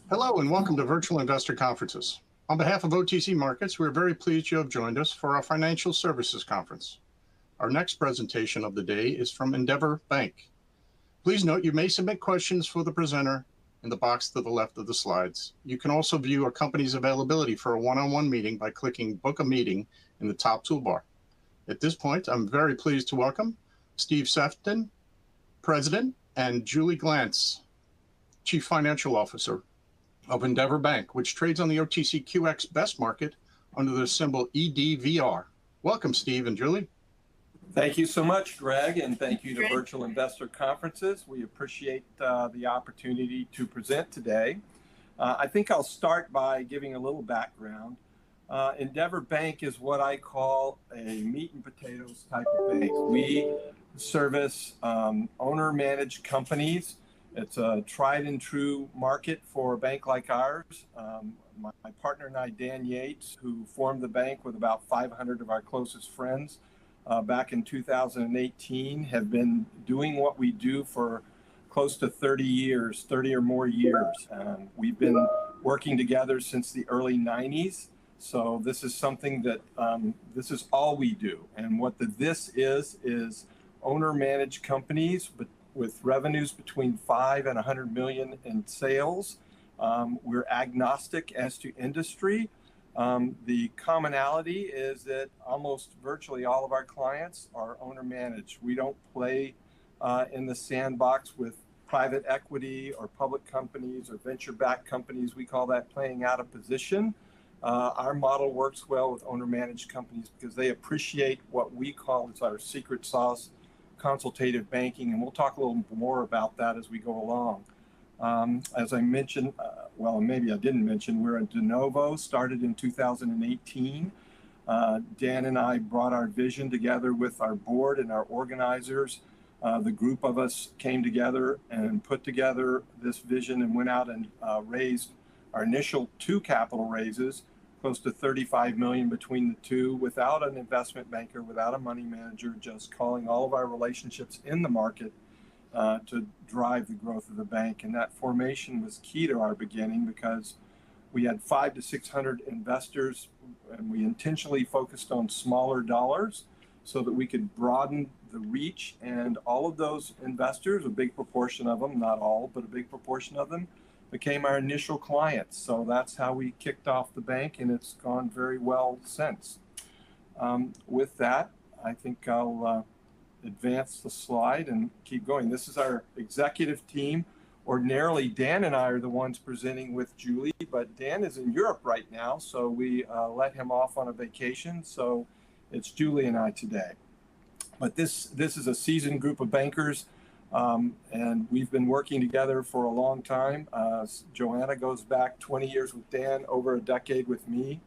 Hello and welcome to Virtual Investor Conferences. On behalf of OTC Markets, we're very pleased you have joined us for our Financial Services Conference. Our next presentation of the day is from Endeavor Bank. Please note you may submit questions for the presenter in the box to the left of the slides. You can also view a company's availability for a one-on-one meeting by clicking Book a Meeting in the top toolbar. At this point, I'm very pleased to welcome Steve Sefton, President, and Julie Glantz, Chief Financial Officer of Endeavor Bank, which trades on the OTCQX Best Market under the symbol EDVR. Welcome, Steve and Julie. Thank you so much, Greg, and thank you to Virtual Investor Conferences. We appreciate the opportunity to present today. I think I'll start by giving a little background. Endeavor Bank is what I call a meat and potatoes type of bank. We service owner-managed companies. It's a tried and true market for a bank like ours. My partner and I, Dan Yates, who formed the bank with about 500 of our closest friends back in 2018, have been doing what we do for close to 30 years, 30 or more years. We've been working together since the early 90s. So this is something that, this is all we do. And what this is owner-managed companies, but with revenues between 5 and 100 million in sales. We're agnostic as to industry. The commonality is that almost virtually all of our clients are owner-managed. We don't play in the sandbox with private equity or public companies or venture-backed companies. We call that playing out of position. Our model works well with owner-managed companies because they appreciate what we call as our secret sauce, consultative banking, and we'll talk a little more about that as we go along. As I mentioned, well, maybe I didn't mention, we're a de novo, started in 2018. Dan and I brought our vision together with our board and our organizers. The group of us came together and put together this vision and went out and raised our initial 2 capital raises, close to 35 million between the 2, without an investment banker, without a money manager, just calling all of our relationships in the market to drive the growth of the bank. And that formation was key to our beginning because we had 500 to 600 investors, and we intentionally focused on smaller dollars so that we could broaden the reach. And all of those investors, a big proportion of them, not all, but a big proportion of them, became our initial clients. So that's how we kicked off the bank, and it's gone very well since. With that, I think I'll advance the slide and keep going. This is our executive team. Ordinarily, Dan and I are the ones presenting with Julie, but Dan is in Europe right now, so we let him off on a vacation. So it's Julie and I today. But this is a seasoned group of bankers. And we've been working together for a long time. Joanna goes back 20 years with Dan, over a decade with me.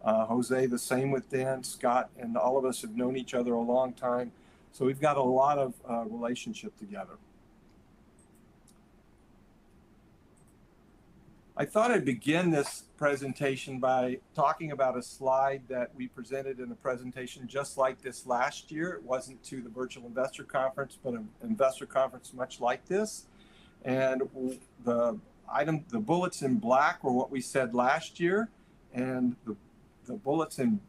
Jose, the same with Dan. Scott, and all of us have known each other a long time. So we've got a lot of relationship together. I thought I'd begin this presentation by talking about a slide that we presented in a presentation just like this last year. It wasn't to the Virtual Investor Conference, but an investor conference much like this. And the bullets in black were what we said last year, and the bullets in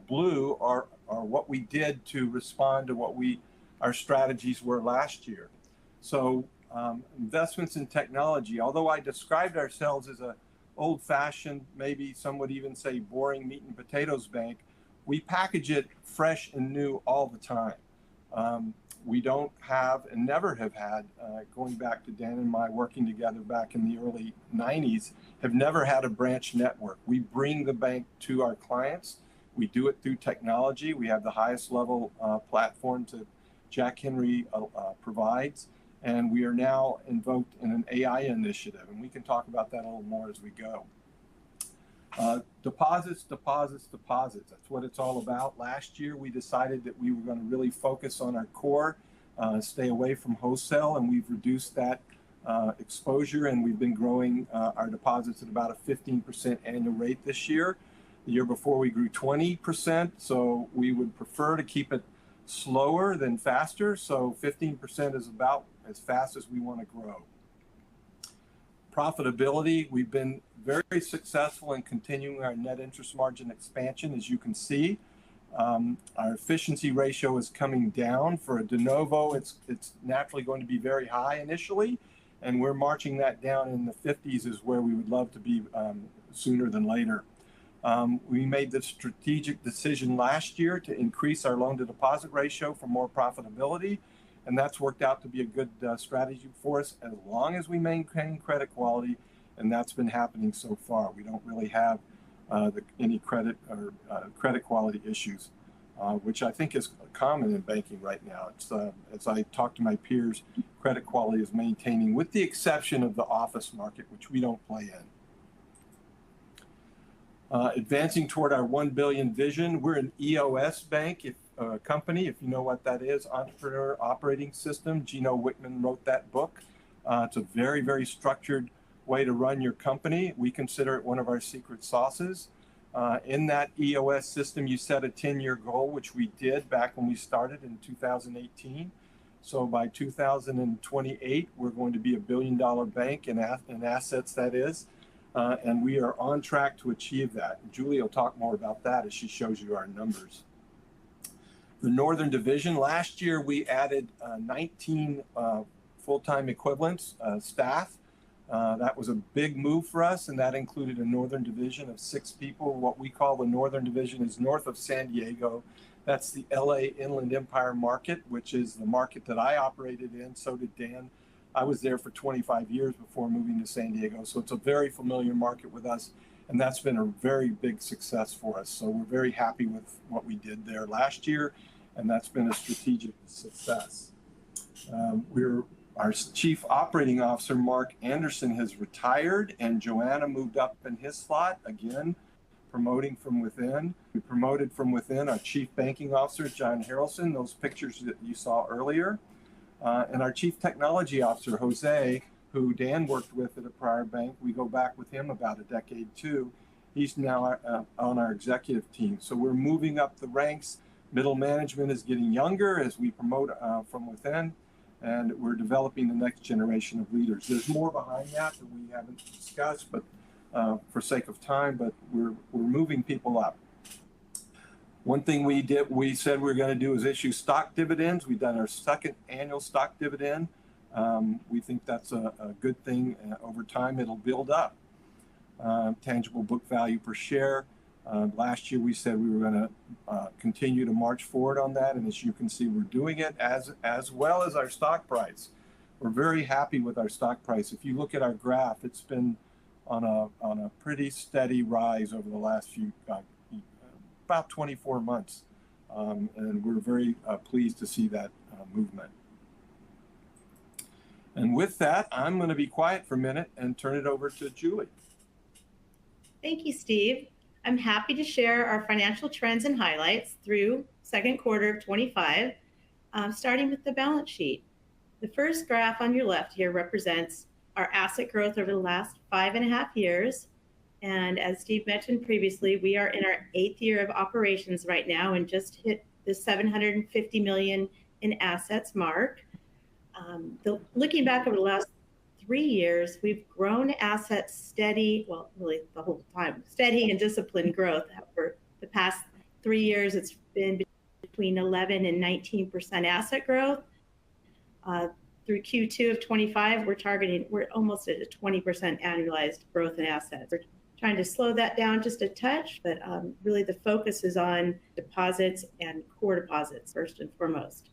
blue are what we did to respond to what our strategies were last year. So investments in technology, although I described ourselves as a old-fashioned, maybe some would even say boring meat and potatoes bank, we package it fresh and new all the time. We don't have and never have had, going back to Dan and my working together back in the early 90s, have never had a branch network. We bring the bank to our clients. We do it through technology. We have the highest level platform to Jack Henry provides. And we are now invoked in an AI initiative, and we can talk about that a little more as we go. Deposits, deposits, deposits. That's what it's all about. Last year, we decided that we were going to really focus on our core, stay away from wholesale, and we've reduced that exposure, and we've been growing our deposits at about a 15% annual rate this year. The year before, we grew 20%, so we would prefer to keep it slower than faster. So 15% is about as fast as we want to grow. Profitability, we've been very successful in continuing our net interest margin expansion, as you can see. Our efficiency ratio is coming down. For a de novo, it's naturally going to be very high initially, and we're marching that down in the 50s is where we would love to be sooner than later. We made the strategic decision last year to increase our loan to deposit ratio for more profitability, and that's worked out to be a good strategy for us as long as we maintain credit quality, and that's been happening so far. We don't really have any credit or credit quality issues, which I think is common in banking right now. It's as I talk to my peers, credit quality is maintaining, with the exception of the office market, which we don't play in. Advancing toward our 1 billion vision, we're an EOS bank, company, if you know what that is, Entrepreneur Operating System. Gino Wickman wrote that book. It's a very, very structured way to run your company. We consider it one of our secret sauces. In that EOS system, you set a 10-year goal, which we did back when we started in 2018. So by 2028, we're going to be a $1 billion bank in assets, that is. And we are on track to achieve that. Julie will talk more about that as she shows you our numbers. The Northern Division, last year we added 19 full-time equivalents, staff. That was a big move for us, and that included a Northern Division of 6 people. What we call the Northern Division is north of San Diego. That's the LA Inland Empire market, which is the market that I operated in. So did Dan. I was there for 25 years before moving to San Diego. So it's a very familiar market with us, and that's been a very big success for us. So we're very happy with what we did there last year, and that's been a strategic success. Our Chief Operating Officer, Mark Anderson, has retired, and Joanna moved up in his slot, again, promoting from within. We promoted from within our Chief Banking Officer, John Harrelson, those pictures that you saw earlier. And our Chief Technology Officer, Jose, who Dan worked with at a prior bank. We go back with him about a decade too. He's now on our executive team. So we're moving up the ranks. Middle management is getting younger as we promote from within, and we're developing the next generation of leaders. There's more behind that we haven't discussed, but for sake of time, but we're moving people up. One thing we said we were going to do is issue stock dividends. We've done our second annual stock dividend. We think that's a good thing. Over time, it'll build up. Tangible book value per share. Last year, we said we were going to continue to march forward on that. And as you can see, we're doing it as well as our stock price. We're very happy with our stock price. If you look at our graph, it's been on a pretty steady rise over the last about 24 months. And we're very pleased to see that movement. And with that, I'm going to be quiet for a minute and turn it over to Julie. Thank you, Steve. I'm happy to share our financial trends and highlights through second quarter of 25, starting with the balance sheet. The first graph on your left here represents our asset growth over the last 5.5 years. And as Steve mentioned previously, we are in our 8th year of operations right now and just hit the 750 million in assets mark. Looking back over the last 3 years, we've grown assets steady, well, really the whole time, steady and disciplined growth. For the past 3 years, it's been between 11 and 19% asset growth. Through Q2 of 25, we're almost at a 20% annualized growth in assets. We're trying to slow that down just a touch, but really the focus is on deposits and core deposits first and foremost.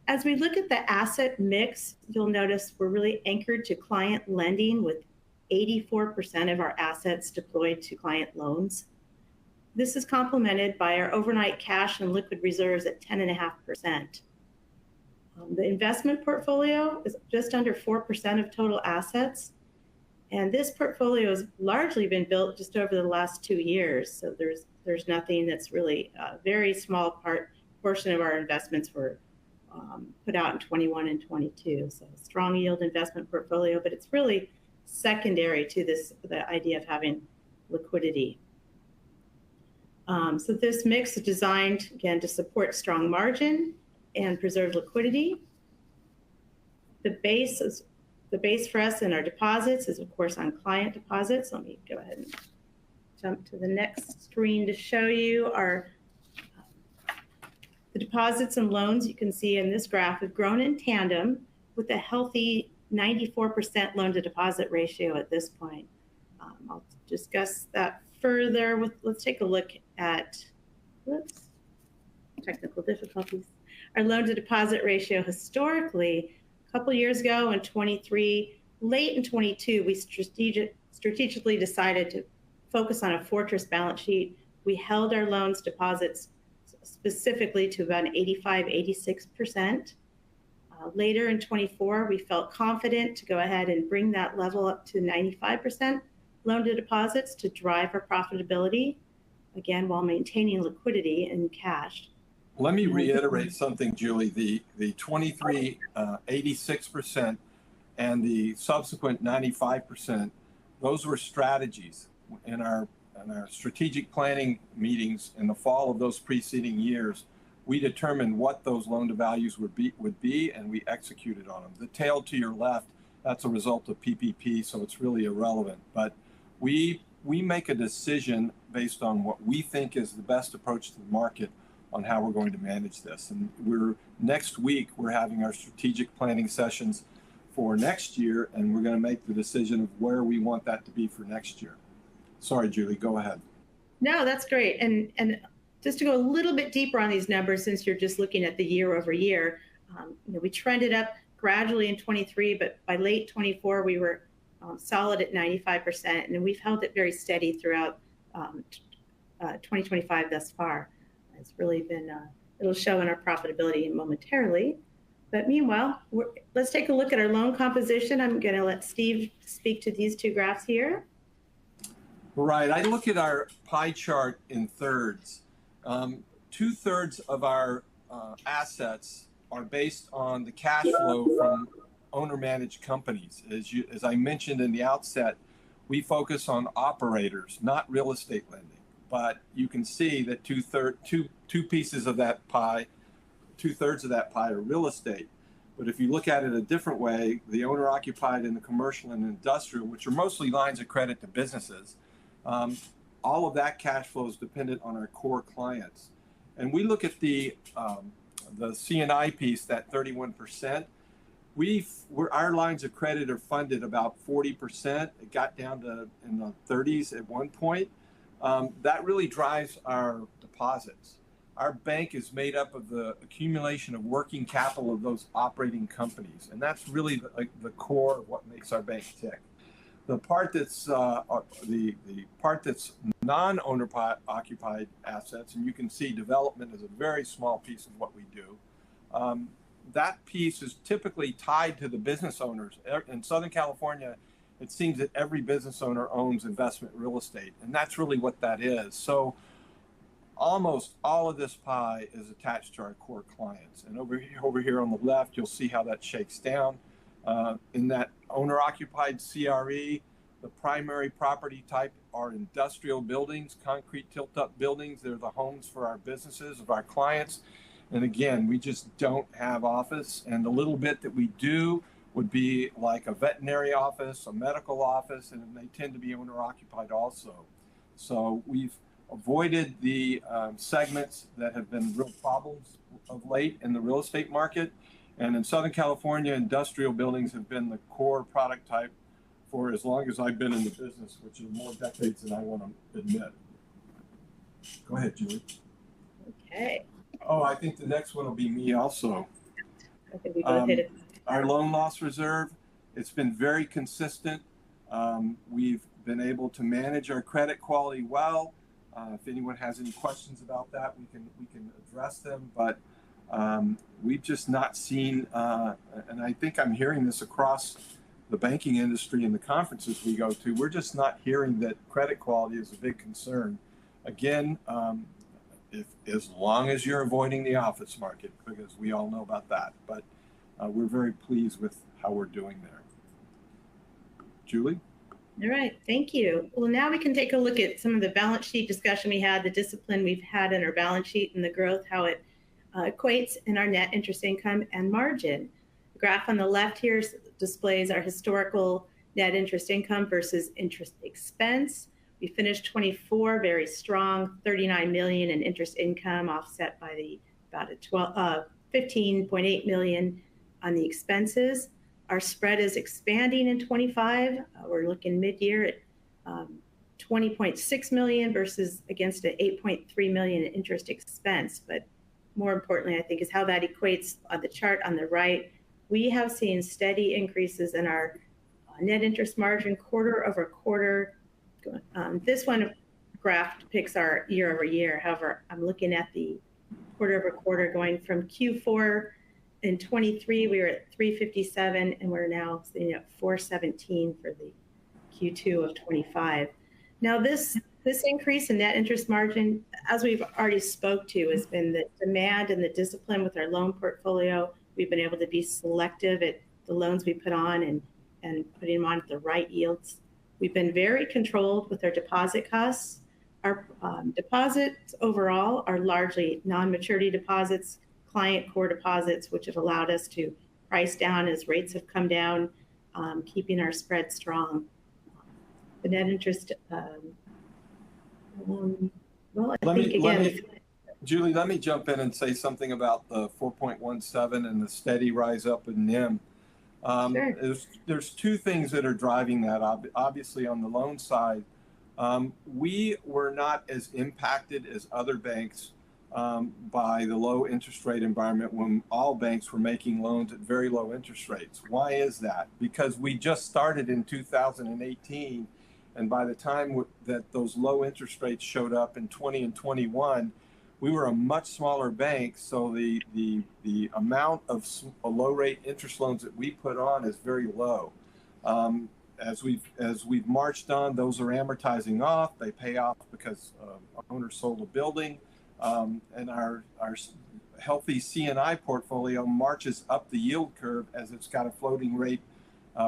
As we look at the asset mix, you'll notice we're really anchored to client lending with 84% of our assets deployed to client loans. This is complemented by our overnight cash and liquid reserves at 10.5%. The investment portfolio is just under 4% of total assets. And this portfolio has largely been built just over the last 2 years. So there's nothing that's really a very small portion of our investments were put out in 21 and 22. So strong yield investment portfolio, but it's really secondary to the idea of having liquidity. So this mix is designed, again, to support strong margin and preserve liquidity. The base the base for us in our deposits is, of course, on client deposits. Let me go ahead and jump to the next screen to show you the deposits and loans. You can see in this graph have grown in tandem with a healthy 94% loan to deposit ratio at this point. I'll discuss that further let's take a look at, technical difficulties. Our loan to deposit ratio historically, a couple years ago in 23, late in 22, we strategically decided to focus on a fortress balance sheet. We held our loans deposits specifically to about 85, 86%. Later in 24, we felt confident to go ahead and bring that level up to 95% loan to deposits to drive our profitability, again, while maintaining liquidity and cash. Let me reiterate something, Julie. The 23, 86% and the subsequent 95%, those were strategies in our strategic planning meetings in the fall of those preceding years. We determined what those loan to values would be, and we executed on them. The tail to your left, that's a result of PPP, so it's really irrelevant. But we make a decision based on what we think is the best approach to the market on how we're going to manage this. And next week, we're having our strategic planning sessions for next year, and we're going to make the decision of where we want that to be for next year. Sorry, Julie, go ahead. No, that's great. And just to go a little bit deeper on these numbers, since you're just looking at the year over year, we trended up gradually in 23, but by late 24, we were solid at 95%, and we've held it very steady throughout 2025 thus far. It's really been, it'll show in our profitability momentarily. But meanwhile, let's take a look at our loan composition. I'm going to let Steve speak to these two graphs here. Right. I look at our pie chart in thirds. 2/3 of our assets are based on the cash flow from owner-managed companies. As I mentioned in the outset, we focus on operators, not real estate lending. But you can see that two pieces of that pie, 2/3 of that pie are real estate. But if you look at it a different way, the owner-occupied and the commercial and industrial, which are mostly lines of credit to businesses, all of that cash flow is dependent on our core clients. And we look at the C&I piece, that 31%. Our lines of credit are funded about 40%. It got down to in the 30s at one point. That really drives our deposits. Our bank is made up of the accumulation of working capital of those operating companies, and that's really the core of what makes our bank tick. The part that's the part that's non-owner occupied assets, and you can see development is a very small piece of what we do. That piece is typically tied to the business owners. In Southern California, it seems that every business owner owns investment real estate, and that's really what that is. So almost all of this pie is attached to our core clients. And over here on the left, you'll see how that shakes down. In that owner-occupied CRE, the primary property type are industrial buildings, concrete tilt-up buildings. They're the homes for our businesses, of our clients. And again, we just don't have office. And the little bit that we do would be like a veterinary office, a medical office, and they tend to be owner-occupied also. So we've avoided the segments that have been real problems of late in the real estate market. And in Southern California, industrial buildings have been the core product type for as long as I've been in the business, which is more decades than I want to admit. Go ahead, Julie. Okay. Oh, I think the next one will be me also. I think we both hit it. Our loan loss reserve, it's been very consistent. We've been able to manage our credit quality well. If anyone has any questions about that, we can address them. But we've just not seen, and I think I'm hearing this across the banking industry and the conferences we go to, we're just not hearing that credit quality is a big concern. Again, as long as you're avoiding the office market, because we all know about that. But we're very pleased with how we're doing there. Julie? All right, thank you. Well, now we can take a look at some of the balance sheet discussion we had, the discipline we've had in our balance sheet and the growth, how it equates in our net interest income and margin. The graph on the left here displays our historical net interest income versus interest expense. We finished 24 very strong, 39 million in interest income, offset by about 15.8 million on the expenses. Our spread is expanding in 25. We're looking mid-year at 20.6 million versus against an 8.3 million in interest expense. But more importantly, I think, is how that equates on the chart on the right. We have seen steady increases in our net interest margin quarter over quarter. This one graph depicts our year over year. However, I'm looking at the quarter over quarter going from Q4 in 23, we were at 357, and we're now sitting at 417 for the Q2 of 25. Now, this increase in net interest margin, as we've already spoke to, has been the demand and the discipline with our loan portfolio. We've been able to be selective at the loans we put on and putting them on at the right yields. We've been very controlled with our deposit costs. Our deposits overall are largely non-maturity deposits, client core deposits, which have allowed us to price down as rates have come down, keeping our spread strong. The net interest, Julie, let me jump in and say something about the 4.17 and the steady rise up in NIM. Sure. There's two things that are driving that. Obviously, on the loan side, we were not as impacted as other banks by the low interest rate environment when all banks were making loans at very low interest rates. Why is that? Because we just started in 2018, and by the time that those low interest rates showed up in 20 and 21, we were a much smaller bank, so the amount of low rate interest loans that we put on is very low. As we've marched on, those are amortizing off. They pay off because owners sold a building, and our healthy C&I portfolio marches up the yield curve as it's got a floating rate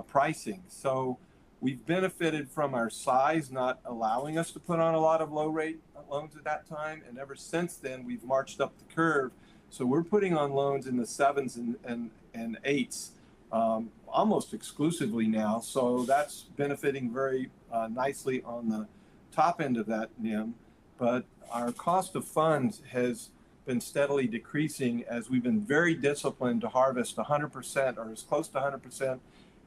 pricing. So we've benefited from our size not allowing us to put on a lot of low rate loans at that time, and ever since then we've marched up the curve. So we're putting on loans in the 7s and 8s almost exclusively now. So that's benefiting very nicely on the top end of that NIM. But our cost of funds has been steadily decreasing as we've been very disciplined to harvest 100% or as close to 100%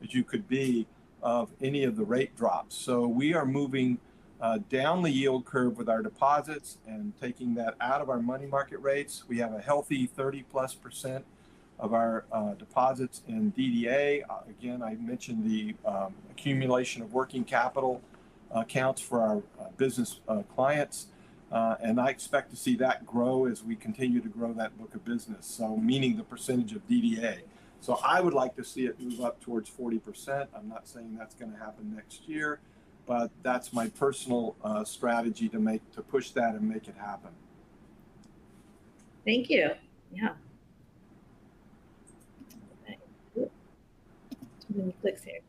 as you could be of any of the rate drops. So we are moving down the yield curve with our deposits and taking that out of our money market rates. We have a healthy 30+% of our deposits in DDA. Again, I mentioned the accumulation of working capital accounts for our business clients. And I expect to see that grow as we continue to grow that book of business. So meaning the percentage of DDA. So I would like to see it move up towards 40%. I'm not saying that's going to happen next year, but that's my personal strategy to push that and make it happen. Thank you. Yeah. Too many clicks here.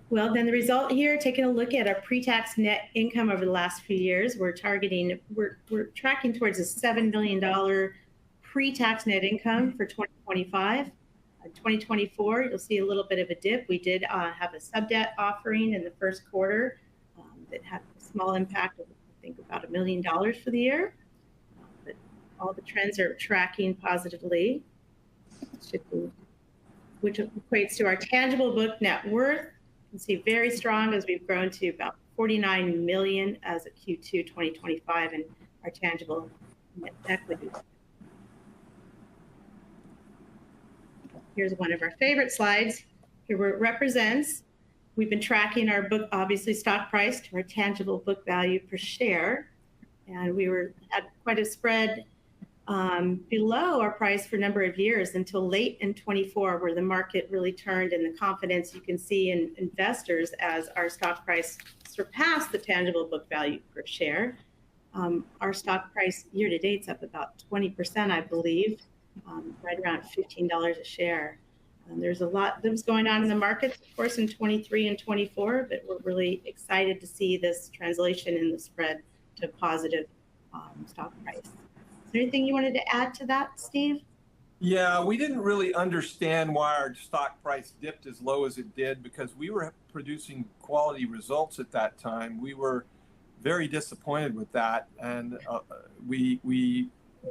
Well, then the result here, taking a look at our pre-tax net income over the last few years, we're tracking towards a $7 million pre-tax net income for 2025. 2024, you'll see a little bit of a dip. We did have a sub-debt offering in the first quarter that had a small impact of, I think, about $1 million for the year. But all the trends are tracking positively, which equates to our tangible book net worth. You can see very strong as we've grown to about 49 million as of Q2 2025, and our tangible net equity. Here's one of our favorite slides. Here where it represents, we've been tracking our book, obviously stock price to our tangible book value per share. And we had quite a spread below our price for a number of years until late in 24, where the market really turned and the confidence you can see in investors as our stock price surpassed the tangible book value per share. Our stock price year to date is up about 20%, I believe. Right around $15 a share. There's a lot that was going on in the markets, of course, in 23 and 24, but we're really excited to see this translation in the spread to positive stock price. Is there anything you wanted to add to that, Steve? Yeah, we didn't really understand why our stock price dipped as low as it did because we were producing quality results at that time. We were very disappointed with that, and we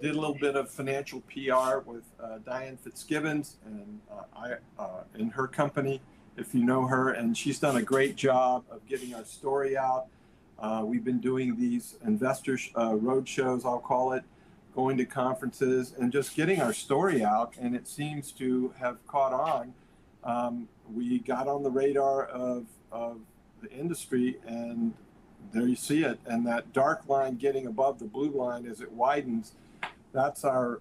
did a little bit of financial PR with Diane Fitzgibbons and her company, if you know her, and she's done a great job of getting our story out. We've been doing these investor road shows, I'll call it, going to conferences and just getting our story out, and it seems to have caught on. We got on the radar of the industry, and there you see it. And that dark line getting above the blue line as it widens, that's our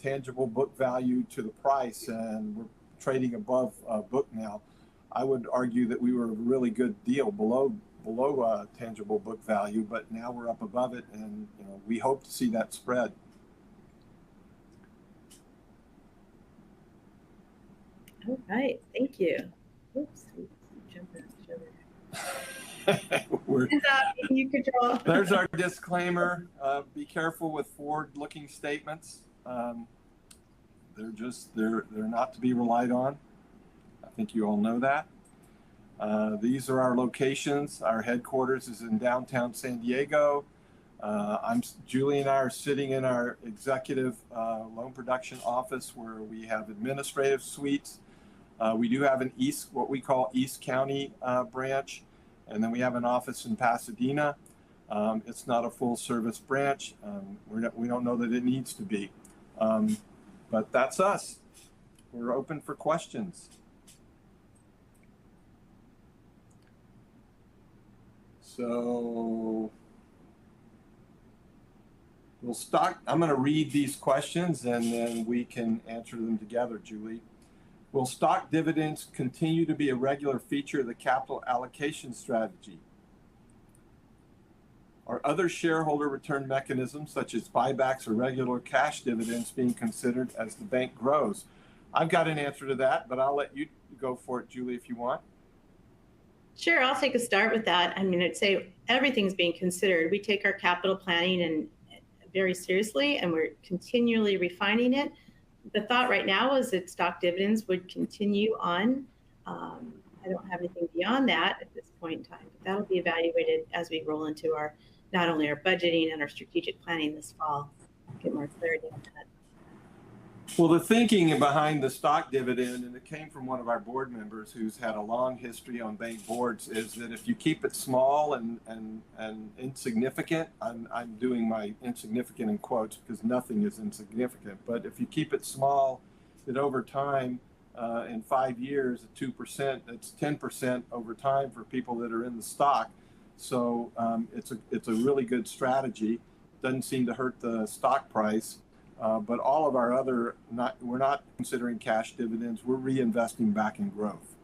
tangible book value to the price, and we're trading above book now. I would argue that we were a really good deal below tangible book value, but now we're up above it, and we hope to see that spread. All right, thank you. Oops, jumping. There's our disclaimer. Be careful with forward-looking statements. They're not to be relied on. I think you all know that. These are our locations. Our headquarters is in downtown San Diego. Julie and I are sitting in our executive loan production office where we have administrative suites. We do have what we call East County branch, and then we have an office in Pasadena. It's not a full service branch. We don't know that it needs to be, but that's us. We're open for questions. So I'm going to read these questions and then we can answer them together, Julie. Will stock dividends continue to be a regular feature of the capital allocation strategy? Are other shareholder return mechanisms such as buybacks or regular cash dividends being considered as the bank grows? I've got an answer to that, but I'll let you go for it, Julie, if you want. Sure, I'll take a start with that. I mean, I'd say everything's being considered. We take our capital planning and very seriously, and we're continually refining it. The thought right now is that stock dividends would continue on. I don't have anything beyond that at this point in time, but that'll be evaluated as we roll into not only our budgeting and our strategic planning this fall. Get more clarity on that. Well, the thinking behind the stock dividend, and it came from one of our board members who's had a long history on bank boards, is that if you keep it small and insignificant, I'm doing my insignificant in quotes because nothing is insignificant, but if you keep it small, that over time, in 5 years, at 2%, it's 10% over time for people that are in the stock. So it's a really good strategy. Doesn't seem to hurt the stock price. But all of our we're not considering cash dividends. We're reinvesting back in growth.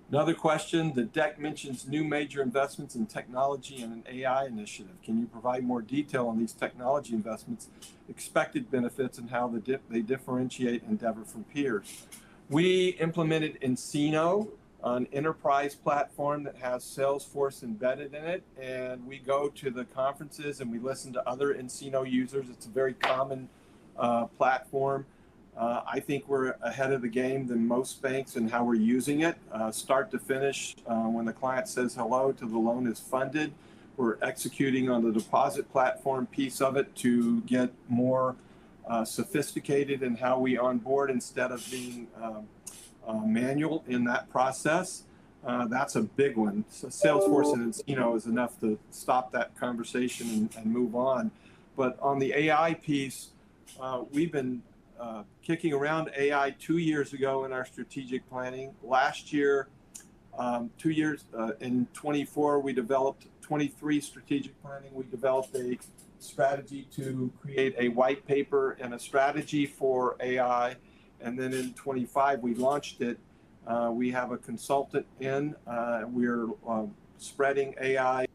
Another question, the deck mentions new major investments in technology and an AI initiative. Can you provide more detail on these technology investments, expected benefits, and how they differentiate Endeavor from peers? We implemented nCino, an enterprise platform that has Salesforce embedded in it, and we go to the conferences and we listen to other nCino users. It's a very common platform. I think we're ahead of the game than most banks in how we're using it, start to finish. When the client says hello to the loan is funded, we're executing on the deposit platform piece of it to get more sophisticated in how we onboard instead of being manual in that process. That's a big one. So Salesforce and nCino is enough to stop that conversation and move on. But on the AI piece, we've been kicking around AI 2 years ago in our strategic planning. Last year, 2 years, in 24, we developed 23 strategic planning. We developed a strategy to create a white paper and a strategy for AI. And then in 25, we launched it. We have a consultant in. We're spreading AI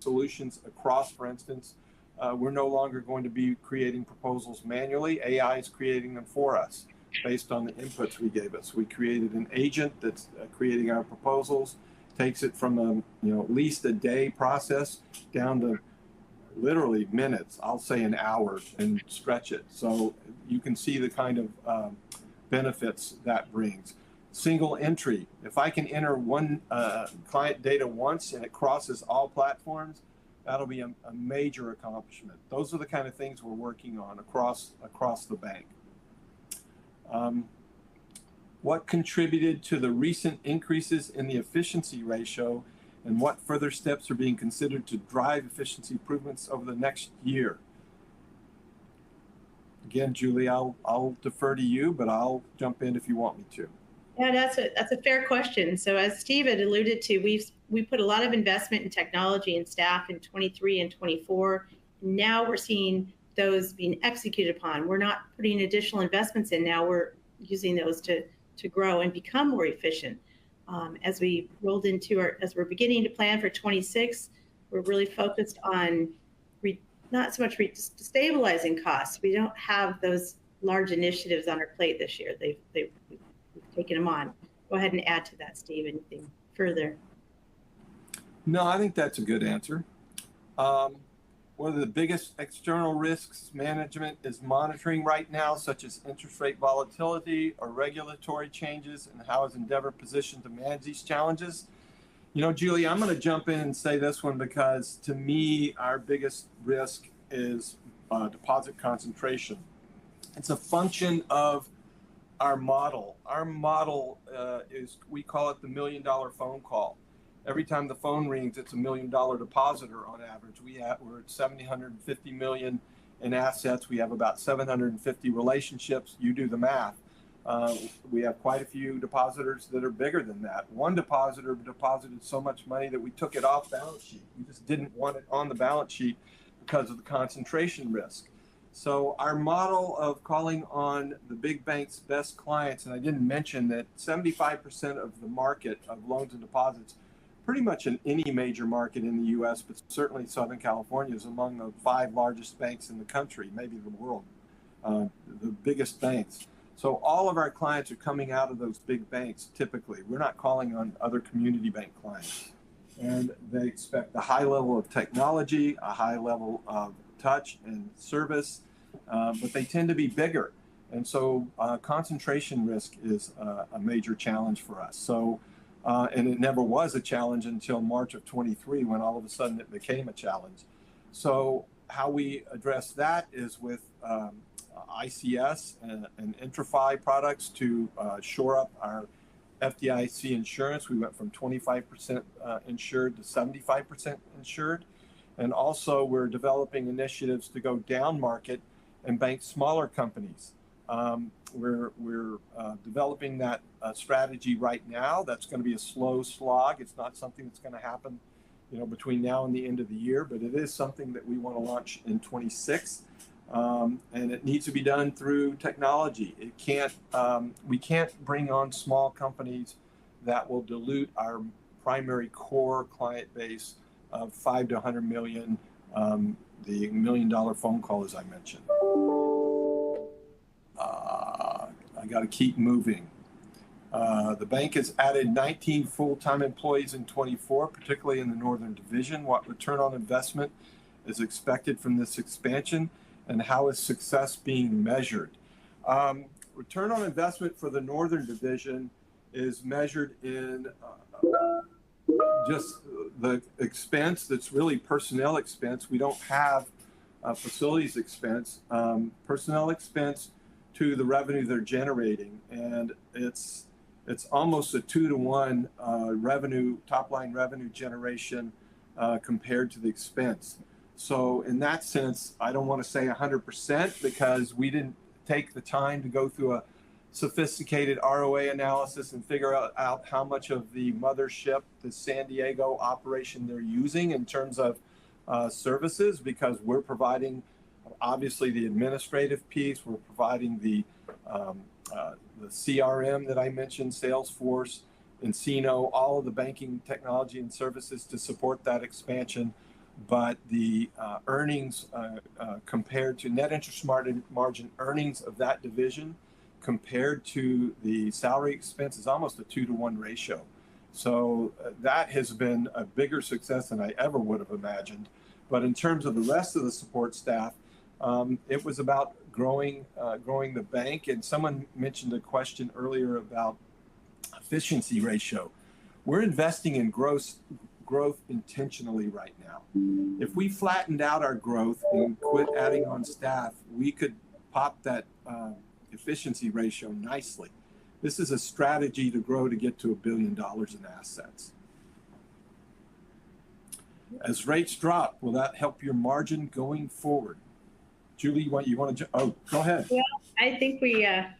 solutions across, for instance. We're no longer going to be creating proposals manually. AI is creating them for us based on the inputs we gave us. We created an agent that's creating our proposals, takes it from at least a day process down to literally minutes, I'll say an hour and stretch it. So you can see the kind of benefits that brings. Single entry, if I can enter one client data once and it crosses all platforms, that'll be a major accomplishment. Those are the kind of things we're working on across the bank. What contributed to the recent increases in the efficiency ratio, and what further steps are being considered to drive efficiency improvements over the next year? Again, Julie, I'll defer to you, but I'll jump in if you want me to. Yeah, that's a fair question. So as Steve had alluded to, we put a lot of investment in technology and staff in 23 and 24. Now we're seeing those being executed upon. We're not putting additional investments in. Now we're using those to grow and become more efficient. As we rolled into as we're beginning to plan for 26, we're really focused on not so much stabilizing costs. We don't have those large initiatives on our plate this year. We've taken them on. Go ahead and add to that, Steve, anything further? No, I think that's a good answer. One of the biggest external risks management is monitoring right now, such as interest rate volatility or regulatory changes, and how is Endeavor positioned to manage these challenges? You know, Julie, I'm going to jump in and say this one because to me, our biggest risk is deposit concentration. It's a function of our model. Our model we call it the $1 million phone call. Every time the phone rings, it's $1 million depositor on average. We're at $750 million in assets. We have about 750 relationships. You do the math. We have quite a few depositors that are bigger than that. One depositor deposited so much money that we took it off balance sheet. We just didn't want it on the balance sheet because of the concentration risk. So our model of calling on the big bank's best clients, and I didn't mention that 75% of the market of loans and deposits, pretty much in any major market in the U.S., but certainly Southern California is among the 5 largest banks in the country, maybe the world, the biggest banks. So all of our clients are coming out of those big banks typically. We're not calling on other community bank clients. And they expect a high level of technology, a high level of touch and service, but they tend to be bigger. And so concentration risk is a major challenge for us. So, and it never was a challenge until March of 23, when all of a sudden it became a challenge. So how we address that is with ICS and IntraFi products to shore up our FDIC insurance. We went from 25% insured to 75% insured. And also we're developing initiatives to go down market and bank smaller companies. We're developing that strategy right now. That's going to be a slow slog. It's not something that's going to happen, between now and the end of the year, but it is something that we want to launch in 26. And it needs to be done through technology. We can't bring on small companies that will dilute our primary core client base of 5 to 100 million, the $1 million phone call, as I mentioned. I got to keep moving. The bank has added 19 full-time employees in 24, particularly in the Northern Division. What return on investment is expected from this expansion, and how is success being measured? Return on investment for the Northern Division is measured in just the expense that's really personnel expense. We don't have facilities expense, personnel expense to the revenue they're generating, and it's almost a 2-to-1 revenue, top line revenue generation compared to the expense. So in that sense, I don't want to say 100% because we didn't take the time to go through a sophisticated ROA analysis and figure out how much of the mothership, the San Diego operation, they're using in terms of services, because we're providing obviously the administrative piece, we're providing the CRM that I mentioned, Salesforce, Encino, all of the banking technology and services to support that expansion. But the earnings compared to net interest margin earnings of that division compared to the salary expense is almost a 2-to-1 ratio. So that has been a bigger success than I ever would have imagined. But in terms of the rest of the support staff, it was about growing the bank. And someone mentioned a question earlier about efficiency ratio. We're investing in growth intentionally right now. If we flattened out our growth and quit adding on staff, we could pop that efficiency ratio nicely. This is a strategy to grow to get to $1 billion in assets. As rates drop, will that help your margin going forward? Julie, you want to? Oh, go ahead. Well, I think we, I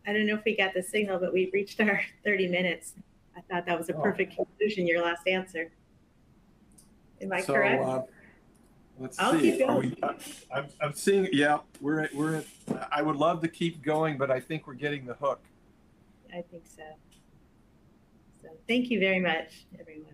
don't know if we got the signal, but we've reached our 30 minutes. I thought that was a perfect conclusion, your last answer. Am I correct? Let's I'll see. keep going. I'm seeing, yeah, we're at, I would love to keep going, but I think we're getting the hook. I think so. So thank you very much, everyone.